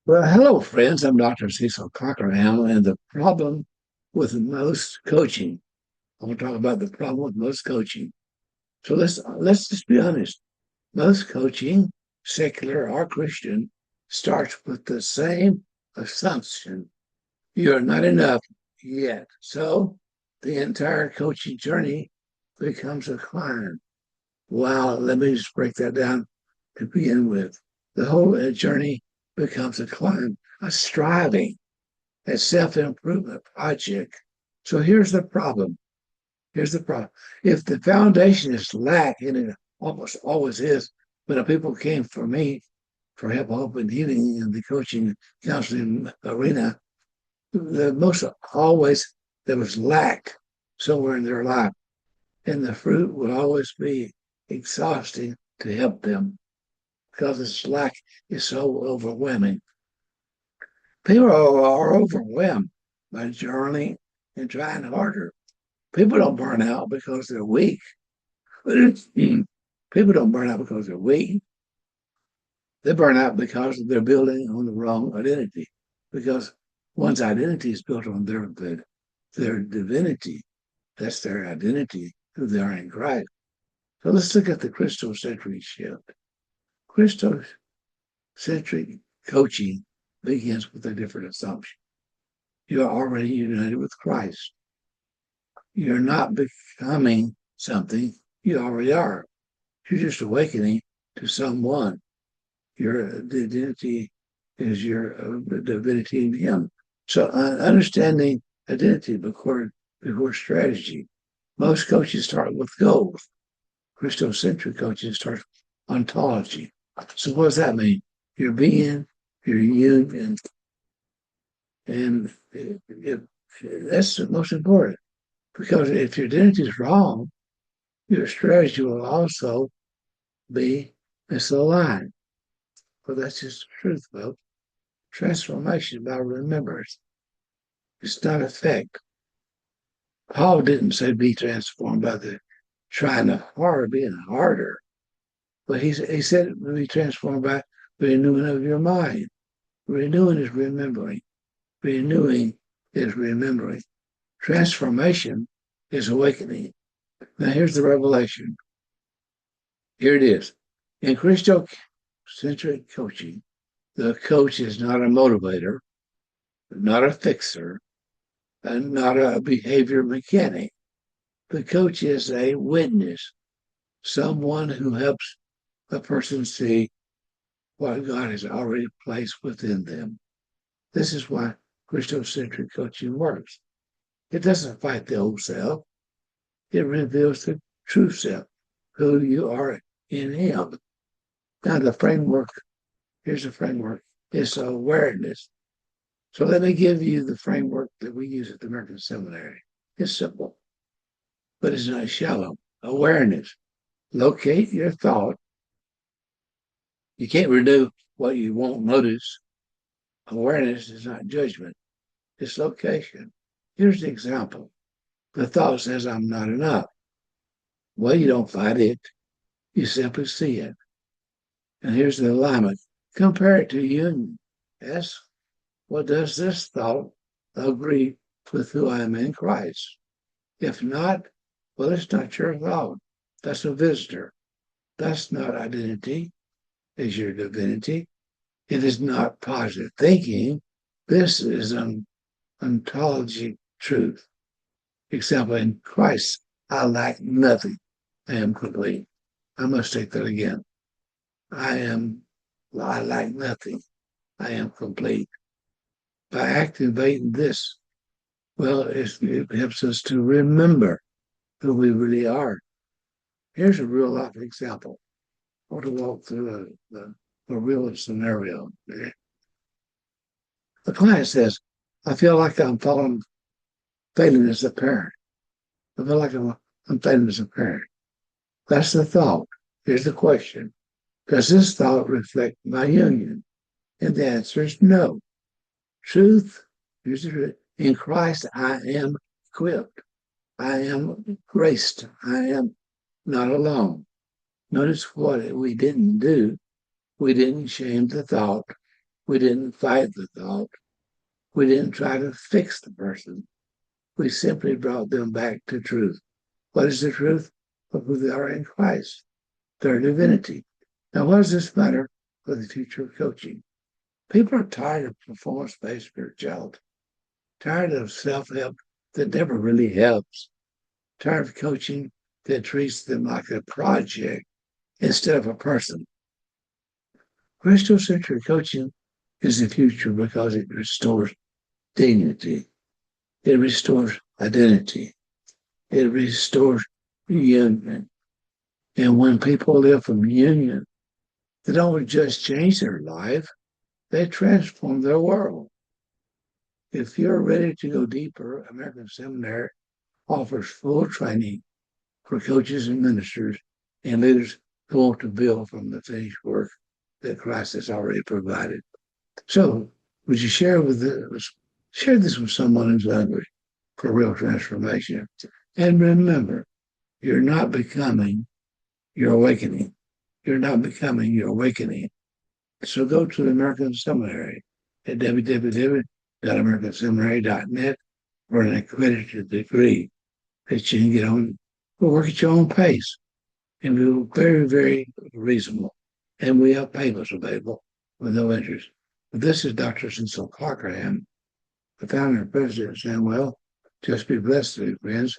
Well, hello, friends. I'm Dr. Cecil Cockerham, and the problem with most coaching. I want to talk about the problem with most coaching. So let's just be honest. Most coaching, secular or Christian, starts with the same assumption: you're not enough yet. So the entire coaching journey becomes a climb. Wow, let me just break that down to begin with. The whole journey becomes a climb, a striving, a self-improvement project. So here's the problem. Here's the problem. If the foundation is lack, and it almost always is, when people came for me for help, hope, and healing in the coaching counseling arena, the most always there was lack somewhere in their life, and the fruit would always be exhausting to help them because this lack is so overwhelming. People are overwhelmed by journaling and trying harder. People don't burn out because they're weak. People don't burn out because they're weak. They burn out because they're building on the wrong identity. Because one's identity is built on their divinity. That's their identity, who they are in Christ. So let's look at the Christocentric shift. Christocentric coaching begins with a different assumption. You are already united with Christ. You're not becoming something, you already are. You're just awakening to someone. Your identity is your divinity in Him. So understanding identity before strategy. Most coaches start with goals. Christocentric coaches start with ontology. So what does that mean? Your being, your union, and that's the most important. Because if your identity is wrong, your strategy will also be misaligned. But that's just the truth, folks. Transformation by remembrance. It's not effect. Paul didn't say be transformed by the trying hard, being harder. But he said be transformed by renewing of your mind. Renewing is remembering. Renewing is remembering. Transformation is awakening. Now here's the revelation. Here it is. In Christocentric coaching, the coach is not a motivator, not a fixer, and not a behavior mechanic. The coach is a witness, someone who helps a person see what God has already placed within them. This is why Christocentric coaching works. It doesn't fight the old self. It reveals the true self, who you are in Him. Now here's the framework, it's awareness. So let me give you the framework that we use at the American Seminary. It's simple, but it's not shallow. Awareness. Locate your thought. You can't renew what you won't notice. Awareness is not judgment, it's location. Here's the example. The thought says, I'm not enough. Well, you don't fight it, you simply see it. And here's the alignment. Compare it to union. Ask, what does this thought agree with who I am in Christ? If not, well, it's not your thought. That's a visitor. That's not identity, is your divinity. It is not positive thinking. This is an ontology truth. Example, in Christ, I lack nothing. I am complete. I must take that again. I lack nothing. I am complete. By activating this, well, it helps us to remember who we really are. Here's a real life example. I want to walk through a real scenario. The client says, I feel like failing as a parent. I feel like I'm failing as a parent. That's the thought. Here's the question. Does this thought reflect my union? And the answer is no. Truth, here's the truth. In Christ, I am equipped. I am graced. I am not alone. Notice what we didn't do. We didn't shame the thought. We didn't fight the thought. We didn't try to fix the person. We simply brought them back to truth. What is the truth? Of who they are in Christ, their divinity. Now, what does this matter for the future of coaching? People are tired of performance-based spirituality, tired of self-help that never really helps, tired of coaching that treats them like a project instead of a person. Christocentric coaching is the future because it restores dignity. It restores identity. It restores union. And when people live from union, they don't just change their life, they transform their world. If you're ready to go deeper, American Seminary offers full training for coaches and ministers and leaders who want to build from the finished work that Christ has already provided. So, would you share this with someone who's hungry for real transformation? And remember, you're not becoming your awakening. You're not becoming your awakening. So go to the American Seminary at www.americanseminary.net for an accredited degree that you can get on, work at your own pace. And we're very, very reasonable. And we have payments available with no interest. But this is Dr. Cecil Cockerham, the founder and president, saying, well, just be blessed, friends.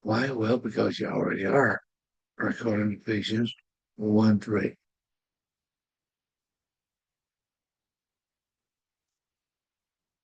Why? Well, because you already are, according to Ephesians 1:3.